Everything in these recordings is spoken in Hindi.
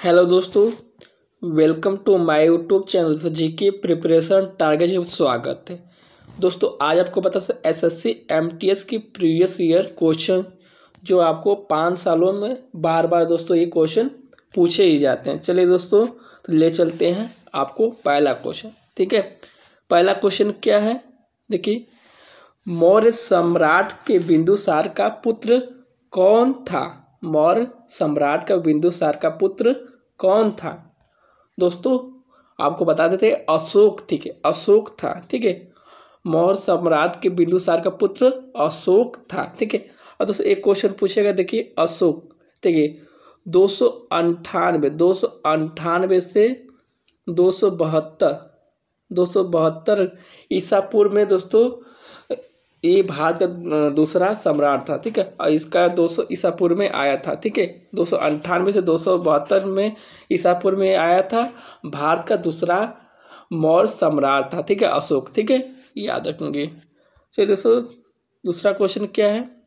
हेलो दोस्तों, welcome to my YouTube channel GK preparation target में स्वागत है। दोस्तों आज आपको पता है एसएससी एमटीएस की प्रीवियस ईयर क्वेश्चन जो आपको 5 सालों में बार बार दोस्तों ये क्वेश्चन पूछे ही जाते हैं। चलिए दोस्तों तो ले चलते हैं आपको पहला क्वेश्चन। ठीक है, पहला क्वेश्चन क्या है, देखिए, मौर्य सम्राट के बिंदुसार का पुत्र कौन था? मौर्य सम्राट का बिंदुसार का पुत्र कौन था? दोस्तों आपको बता देते हैं अशोक। ठीक है, अशोक था। ठीक है, मौर्य सम्राट के बिंदुसार का पुत्र अशोक था। ठीक है, और दोस्तों एक क्वेश्चन पूछेगा, देखिए अशोक, ठीक है, 298 से 272 ईसा पूर्व में दोस्तों ये भारत का दूसरा सम्राट था। ठीक है, और इसका 200 ईसा पूर्व में आया था। ठीक है, 298 से 272 में ईसा पूर्व में आया था, भारत का दूसरा मौर्य सम्राट था। ठीक है, अशोक। ठीक है, याद रखेंगे। चलिए दोस्तों दूसरा क्वेश्चन क्या है,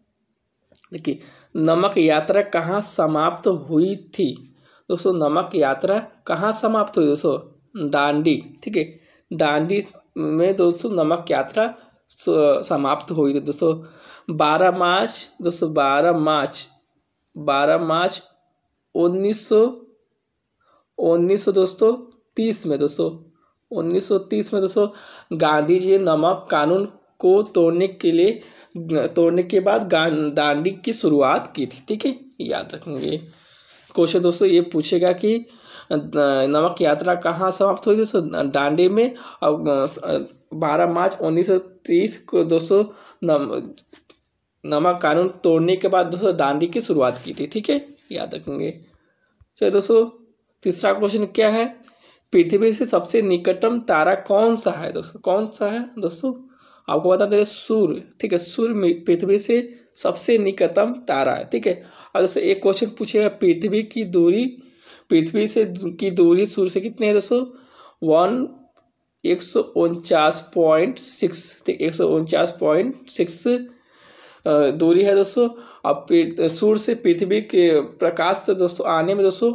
देखिए, नमक यात्रा कहाँ समाप्त हुई थी? दोस्तों नमक यात्रा कहाँ समाप्त हुई? दोस्तों दांडी। ठीक है, दांडी में दोस्तों नमक यात्रा समाप्त हुई थी दोस्तों 12 मार्च 1930 दोस्तों 1930 में दोस्तों गांधी जी ने नमक कानून को तोड़ने के बाद दांडी की शुरुआत की थी। ठीक है, याद रखेंगे। क्वेश्चन दोस्तों ये पूछेगा कि नमक यात्रा कहाँ समाप्त हुई दोस्तों दांडी में, और 12 मार्च 1930 को दोस्तों नमक कानून तोड़ने के बाद दोस्तों दांडी की शुरुआत की थी। ठीक है, याद रखेंगे। चलिए दोस्तों तीसरा क्वेश्चन क्या है, पृथ्वी से सबसे निकटतम तारा कौन सा है? दोस्तों कौन सा है? दोस्तों आपको बता दें सूर्य। ठीक है, सूर्य पृथ्वी से सबसे निकटतम तारा है। ठीक है, और दोस्तों एक क्वेश्चन पूछेगा, पृथ्वी की दूरी सूर्य से कितनी है? दोस्तों 149.6। ठीक, 149.6 दूरी है दोस्तों। अब सूर्य से पृथ्वी के प्रकाश से दोस्तों आने में दोस्तों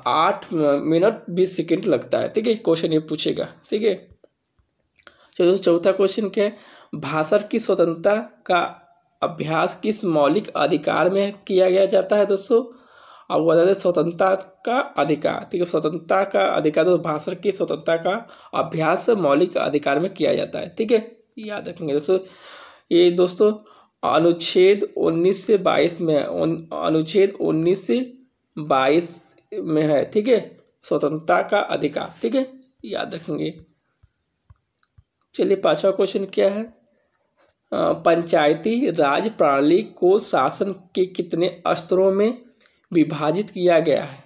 8 मिनट 20 सेकेंड लगता है। ठीक है, क्वेश्चन ये पूछेगा। ठीक है, चलो दोस्तों चौथा क्वेश्चन क्या है, भाषा की स्वतंत्रता का अभ्यास किस मौलिक अधिकार में किया गया जाता है? दोस्तों अब बता दें स्वतंत्रता का अधिकार। ठीक है, स्वतंत्रता का अधिकार तो भाषा की स्वतंत्रता का अभ्यास मौलिक अधिकार में किया जाता है। ठीक है, याद रखेंगे दोस्तों। ये दोस्तों अनुच्छेद 19 से 22 में अनुच्छेद 19 से 22 में है। ठीक है, स्वतंत्रता का अधिकार। ठीक है, याद रखेंगे। चलिए पांचवा क्वेश्चन क्या है, पंचायती राज प्रणाली को शासन के कितने स्तरों में विभाजित किया गया है?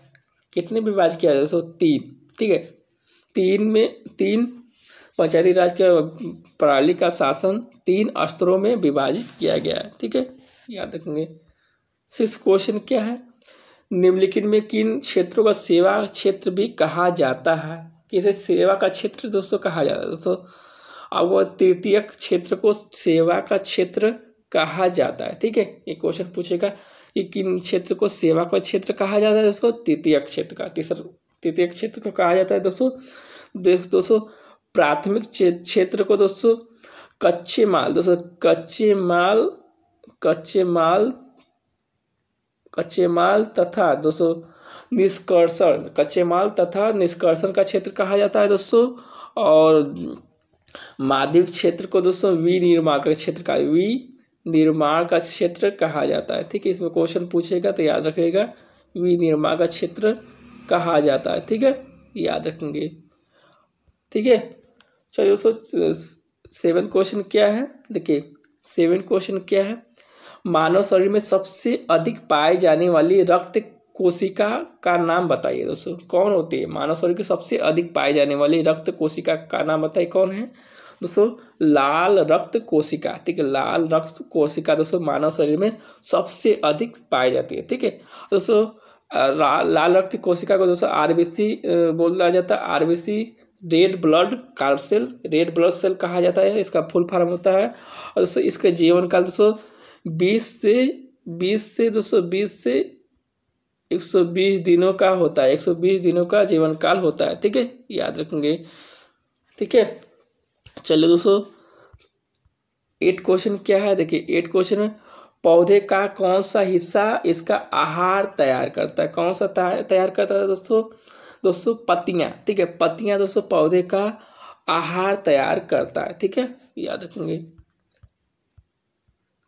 कितने विभाजित किया गया? दोस्तों 3। ठीक है, 3 पंचायती राज के प्रणाली का शासन 3 स्तरों में विभाजित किया गया है। ठीक है, याद रखेंगे। 6 क्वेश्चन क्या है, निम्नलिखित में किन क्षेत्रों का सेवा क्षेत्र भी कहा जाता है? किसे सेवा का क्षेत्र दोस्तों कहा जाता है? दोस्तों अब तृतीयक क्षेत्र को सेवा का क्षेत्र कहा जाता है। ठीक है, ये क्वेश्चन पूछेगा कि किन क्षेत्र को सेवा का क्षेत्र कहा जाता है? दोस्तों तृतीयक क्षेत्र को कहा जाता है। दोस्तों प्राथमिक क्षेत्र को दोस्तों कच्चे माल तथा दोस्तों निष्कर्षण का क्षेत्र कहा जाता है दोस्तों। और माध्यमिक क्षेत्र को दोस्तों विनिर्माण का क्षेत्र कहा जाता है। ठीक है, इसमें क्वेश्चन पूछेगा तो याद रखिएगा विनिर्माण का क्षेत्र कहा जाता है। ठीक है, याद रखेंगे। ठीक है, चलिए दोस्तों 7 क्वेश्चन क्या है, देखिए 7 क्वेश्चन क्या है, मानव शरीर में सबसे अधिक पाए जाने वाली रक्त कोशिका का नाम बताइए। दोस्तों कौन होती है मानव शरीर की सबसे अधिक पाई जाने वाली रक्त कोशिका का नाम बताइए, कौन है? दोस्तों लाल रक्त कोशिका। ठीक है, लाल रक्त कोशिका दोस्तों मानव शरीर में सबसे अधिक पाई जाती है। ठीक है दोस्तों, लाल रक्त कोशिका को दोस्तों आरबीसी बोला जाता है। आरबीसी रेड ब्लड सेल कहा जाता है, इसका फुल फॉर्म होता है। और दोस्तों इसका जीवन काल दोस्तों 20 से 120 दिनों का होता है, 120 दिनों का जीवन काल होता है। ठीक है, याद रखेंगे। ठीक है, चलिए दोस्तों 8 क्वेश्चन क्या है, देखिए 8 क्वेश्चन में पौधे का कौन सा हिस्सा इसका आहार तैयार करता है, कौन सा तैयार करता है दोस्तों पत्तियां। ठीक है, पत्तियां दोस्तों पौधे का आहार तैयार करता है। ठीक है, याद रखेंगे।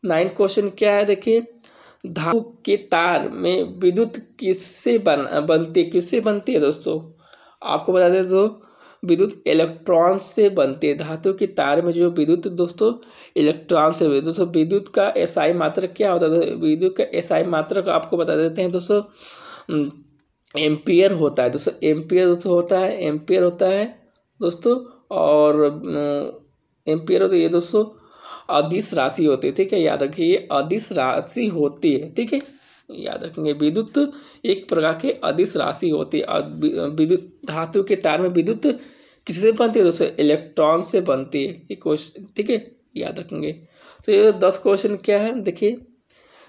9 क्वेश्चन क्या है, देखिए धातु के तार में विद्युत किससे बनती है दोस्तों, आपको बता दें तो विद्युत इलेक्ट्रॉन से बनती है। धातु के तार में जो विद्युत दोस्तों इलेक्ट्रॉन से, दोस्तों विद्युत का एसआई मात्रक क्या होता है, विद्युत का एसआई मात्रक आपको बता देते हैं दोस्तों, एम्पियर होता है दोस्तों, एम्पियर दोस्तों होता है, एम्पियर होता है दोस्तों। और एम्पियर तो ये दोस्तों अदिश राशि होती है। ठीक है, याद रखिए ये अदिश राशि होती है। ठीक है, याद रखेंगे विद्युत एक प्रकार की अदिश राशि होती है। और विद्युत धातु के तार में विद्युत किससे बनती है दोस्तों, इलेक्ट्रॉन से बनती है। ये क्वेश्चन ठीक है, याद रखेंगे। तो ये 10 क्वेश्चन क्या है, देखिए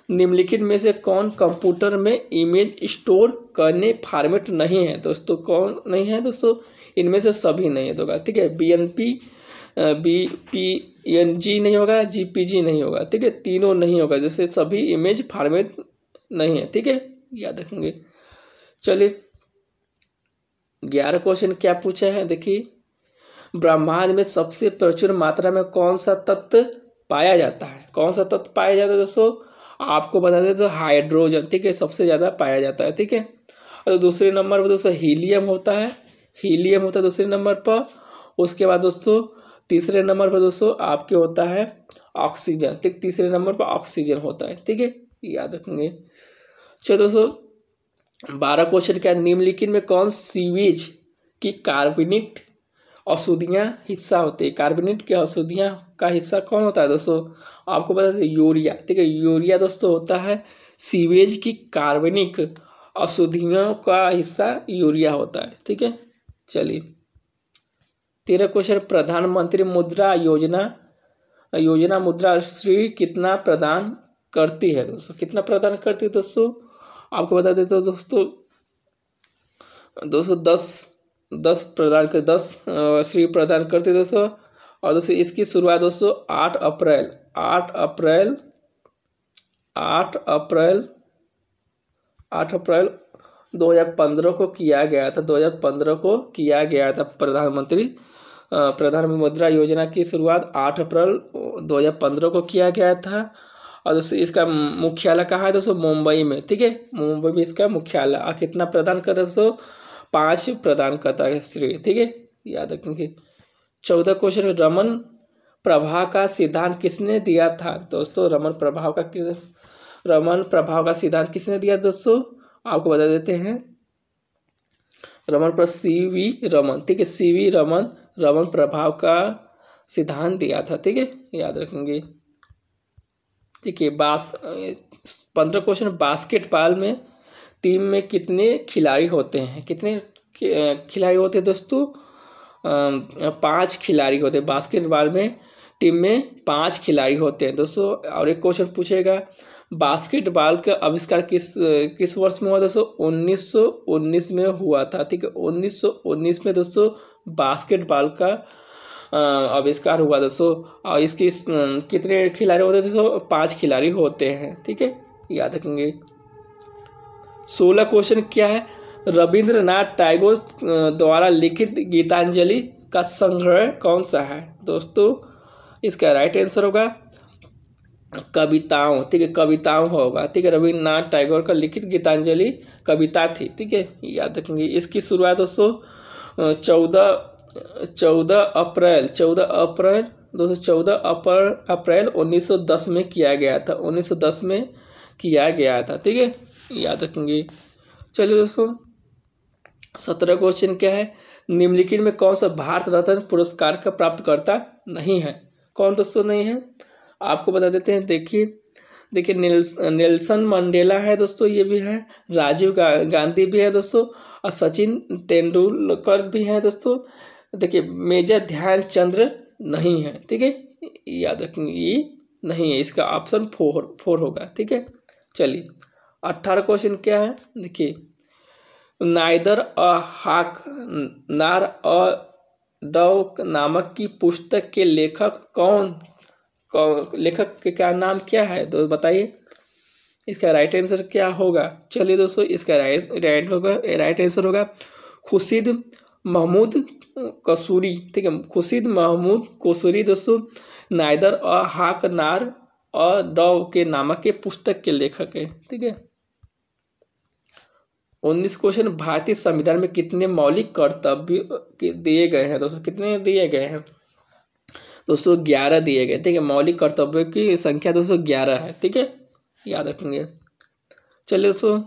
निम्नलिखित में से कौन कंप्यूटर में इमेज स्टोर करने फॉर्मेट नहीं है दोस्तों, कौन नहीं है दोस्तों, इनमें से सभी नहीं है। तो ठीक है, BPNG नहीं होगा, GPG नहीं होगा। ठीक है, तीनों नहीं होगा, जैसे सभी इमेज फॉर्मेट नहीं है। ठीक है, याद रखेंगे। चलिए 11 क्वेश्चन क्या पूछा है, देखिए ब्रह्मांड में सबसे प्रचुर मात्रा में कौन सा तत्व पाया जाता है, कौन सा तत्व पाया जाता है दोस्तों, आपको बता दें तो हाइड्रोजन। ठीक है, सबसे ज़्यादा पाया जाता है। ठीक है, और दूसरे नंबर पर दोस्तों हीलियम होता है, हीलियम होता है दूसरे नंबर पर। उसके बाद दोस्तों तीसरे नंबर पर दोस्तों आपके होता है ऑक्सीजन। ठीक, तीसरे नंबर पर ऑक्सीजन होता है। ठीक है, याद रखेंगे। चलो दोस्तों 12 क्वेश्चन क्या, निम्नलिखित में कौन सीवेज की कार्बनिक अशुद्धियाँ हिस्सा होती है, कार्बोनेट की अशुद्धियाँ का हिस्सा कौन होता है दोस्तों, आपको बता दें यूरिया। ठीक है, यूरिया दोस्तों होता है सीवेज की कार्बनिक अशुद्धियों का हिस्सा यूरिया होता है। ठीक है, चलिए 13 क्वेश्चन, प्रधानमंत्री मुद्रा योजना मुद्रा ऋण कितना प्रदान करती है दोस्तों, कितना प्रदान करती है दोस्तों, आपको बता देते दोस्तों 10 प्रदान कर 10 श्री प्रदान करते दोस्तों। और दोस्तों इसकी शुरुआत दोस्तों 8 अप्रैल 2015 को किया गया था, 2015 को किया गया था। प्रधानमंत्री मुद्रा योजना की शुरुआत 8 अप्रैल 2015 को किया गया था। और दोस्तों इसका मुख्यालय कहाँ है दोस्तों, मुंबई में। ठीक है, मुंबई में इसका मुख्यालय। और कितना प्रदान करता है दोस्तों, 5 प्रदान करता है श्री। ठीक है, याद रखेंगे। 14 क्वेश्चन, रमन प्रभाव का सिद्धांत किसने दिया था दोस्तों, रमन प्रभाव का सिद्धांत किसने दिया दोस्तों, आपको बता देते हैं रमन पर CV रमन। ठीक है, CV रमन प्रभाव का सिद्धांत दिया था। ठीक है, याद रखेंगे। ठीक है, 15 क्वेश्चन, बास्केटबॉल में टीम में कितने खिलाड़ी होते हैं, कितने खिलाड़ी होते हैं दोस्तों, 5 खिलाड़ी होते हैं। बास्केटबॉल में टीम में 5 खिलाड़ी होते हैं दोस्तों। और एक क्वेश्चन पूछेगा, बास्केटबॉल का आविष्कार किस वर्ष में हुआ दोस्तों, 1919 में हुआ था। ठीक है, 1919 में दोस्तों बास्केटबॉल का आविष्कार हुआ दोस्तों। और इसकी कितने खिलाड़ी होते हैं दोस्तों, 5 खिलाड़ी होते हैं। ठीक है, याद रखेंगे। 16 क्वेश्चन क्या है, रविंद्रनाथ टैगोर द्वारा लिखित गीतांजलि का संग्रह कौन सा है दोस्तों, इसका राइट आंसर होगा कविताओं। ठीक है, कविताओं होगा। ठीक है, रविंद्रनाथ टैगोर का लिखित गीतांजलि कविता थी। ठीक है, याद रखेंगे। इसकी शुरुआत दोस्तों 14 अप्रैल 1910 में किया गया था, 1910 में किया गया था। ठीक है, याद रखेंगे। चलिए दोस्तों 17 क्वेश्चन क्या है, निम्नलिखित में कौन सा भारत रत्न पुरस्कार का प्राप्तकर्ता नहीं है, कौन दोस्तों नहीं है, आपको बता देते हैं। देखिए नेल्सन मंडेला है दोस्तों, ये भी है, राजीव गांधी भी है दोस्तों, और सचिन तेंदुलकर भी है दोस्तों। देखिए मेजर ध्यानचंद्र नहीं है। ठीक है, याद रखेंगे ये नहीं है, इसका ऑप्शन 4 होगा। ठीक है, चलिए 18 क्वेश्चन क्या है, देखिए नाइदर अ हाक नार अ डव नामक की पुस्तक के लेखक लेखक के क्या नाम क्या है, तो बताइए इसका राइट आंसर क्या होगा। चलिए दोस्तों, इसका राइट आंसर होगा खुर्शीद महमूद कसूरी। ठीक है, खुर्शीद महमूद कसूरी दोस्तों नाइदर अ हाक नार अ डव के नामक के पुस्तक के लेखक है। ठीक है, 19 क्वेश्चन, भारतीय संविधान में कितने मौलिक कर्तव्य दिए गए हैं दोस्तों, कितने दिए गए हैं दोस्तों, 11 दिए गए। ठीक है, मौलिक कर्तव्यों की संख्या दोस्तों 11 है। ठीक है, याद रखेंगे। चलिए दोस्तों,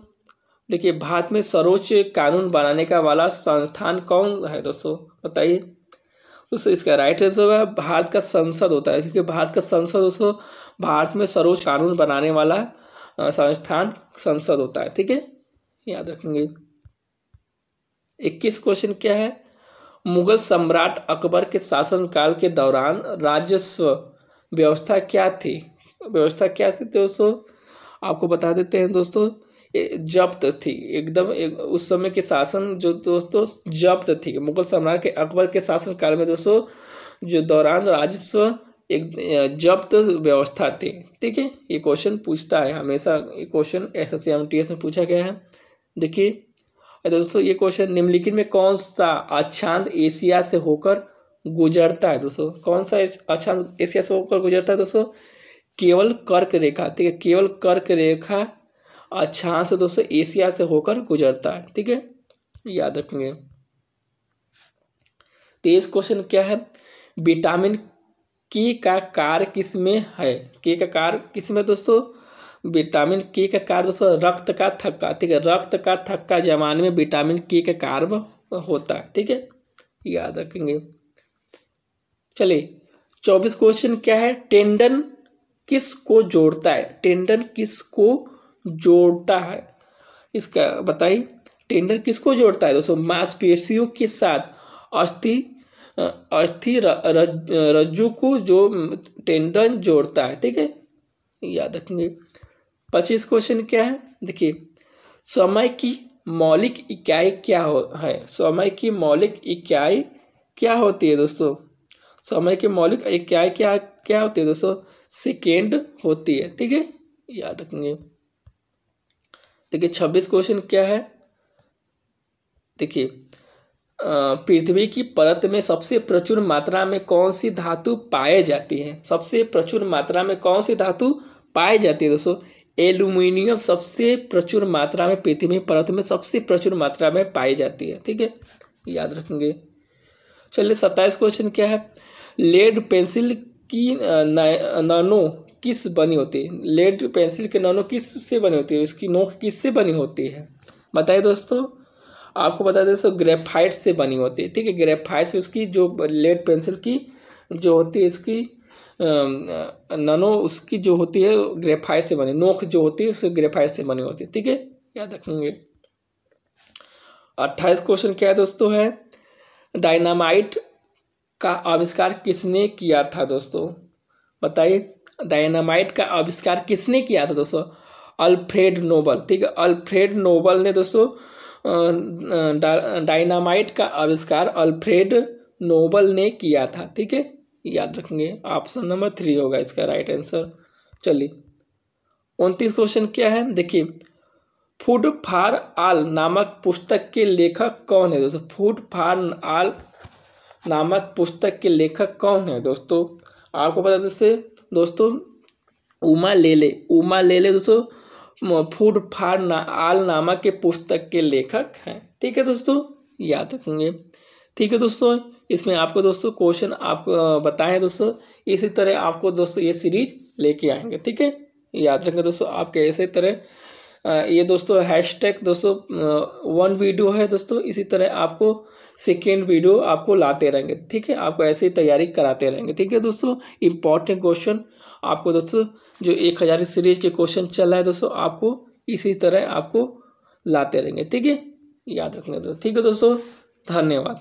देखिए भारत में सर्वोच्च कानून बनाने का वाला संस्थान कौन है दोस्तों, बताइए। दोस्तों इसका राइट आंसर होगा भारत का संसद होता है, क्योंकि भारत का संसद दोस्तों भारत में सर्वोच्च कानून बनाने वाला संस्थान संसद होता है। ठीक है, याद रखेंगे। 21 क्वेश्चन क्या है, मुगल सम्राट अकबर के शासनकाल के दौरान राजस्व व्यवस्था क्या थी, दोस्तों आपको बता देते हैं दोस्तों, जब्त थी एकदम। उस समय के शासन जो दोस्तों जब्त थी, मुगल सम्राट के अकबर के शासन काल में दोस्तों जो दौरान राजस्व एक जब्त व्यवस्था थी। ठीक है, ये क्वेश्चन पूछता है हमेशा, ये क्वेश्चन SSC/MTS में पूछा गया है। देखिए दोस्तों, ये क्वेश्चन निम्नलिखित में कौन सा अक्षांश एशिया से होकर गुजरता है दोस्तों, कौन सा अक्षांश एशिया से होकर गुजरता है दोस्तों, केवल कर्क रेखा। ठीक है, केवल कर्क रेखा अक्षांश दोस्तों एशिया से होकर गुजरता है। ठीक है, याद रखेंगे। 23 क्वेश्चन क्या है, विटामिन के का कार्य किसमें है, के का कार्य किसमें दोस्तों, विटामिन के का कार्य दोस्तों रक्त का थक्का। ठीक है, रक्त का थक्का जमाने में विटामिन के का कार्य होता है। ठीक है, याद रखेंगे। चलिए 24 क्वेश्चन क्या है, टेंडन किसको जोड़ता है, टेंडन किसको जोड़ता है, इसका बताइए। टेंडन किसको जोड़ता है दोस्तों, मांसपेशियों के साथ अस्थि रज्जु को जो टेंडन जोड़ता है। ठीक है, याद रखेंगे। 25 क्वेश्चन क्या है, देखिए समय की मौलिक इकाई क्या है, समय की मौलिक इकाई क्या होती है दोस्तों, समय की मौलिक इकाई क्या होती है दोस्तों, सेकेंड होती है। ठीक है, याद रखेंगे। देखिए 26 क्वेश्चन क्या है, देखिए पृथ्वी की परत में सबसे प्रचुर मात्रा में कौन सी धातु पाई जाती है, सबसे प्रचुर मात्रा में कौन सी धातु पाई जाती है दोस्तों, एल्यूमिनियम सबसे प्रचुर मात्रा में पृथ्वी परत में सबसे प्रचुर मात्रा में पाई जाती है। ठीक है, याद रखेंगे। चलिए 27 क्वेश्चन क्या है, लेड पेंसिल की नानो किस बनी होती है, लेड पेंसिल के नानो किस से बनी होती है, उसकी नोक किस से बनी होती है, बताइए दोस्तों। आपको बता दें दोस्तों ग्रेफाइट से बनी होती है। ठीक है, ग्रेफाइट से उसकी जो लेड पेंसिल की जो होती है इसकी नानो उसकी जो होती है ग्रेफाइट से बनी, नोक जो होती है उससे ग्रेफाइट से बनी होती है। ठीक है, याद रखेंगे। 28 क्वेश्चन क्या है दोस्तों, है डायनामाइट का आविष्कार किसने किया था दोस्तों, बताइए। डायनामाइट का आविष्कार किसने किया था दोस्तों, अल्फ्रेड नोबल। ठीक है, अल्फ्रेड नोबल ने दोस्तों डायनामाइट का आविष्कार अल्फ्रेड नोबल ने किया था। ठीक है, याद रखेंगे। ऑप्शन नंबर 3 होगा इसका राइट आंसर। चलिए 29 क्वेश्चन क्या है, देखिए फूड फॉर ऑल नामक पुस्तक के लेखक कौन है दोस्तों, फूड फॉर ऑल नामक पुस्तक के लेखक कौन है दोस्तों, आपको पता जैसे दोस्तों उमा लेले दोस्तों फूड फॉर ऑल नामक के पुस्तक के लेखक हैं। ठीक है दोस्तों, याद रखेंगे। ठीक है दोस्तों, इसमें आपको दोस्तों क्वेश्चन आपको बताएं दोस्तों, इसी तरह आपको दोस्तों ये सीरीज लेके आएंगे। ठीक है, याद रखेंगे दोस्तों, आपके इसी तरह ये दोस्तों हैशटैग दोस्तों 1 वीडियो है दोस्तों, इसी तरह आपको सेकेंड वीडियो आपको लाते रहेंगे। ठीक है, आपको ऐसे ही तैयारी कराते रहेंगे। ठीक है दोस्तों, इंपॉर्टेंट क्वेश्चन आपको दोस्तों जो 1000 सीरीज के क्वेश्चन चल रहा है दोस्तों, आपको इसी तरह आपको लाते रहेंगे। ठीक है, याद रखना दोस्तों। ठीक है दोस्तों, धन्यवाद।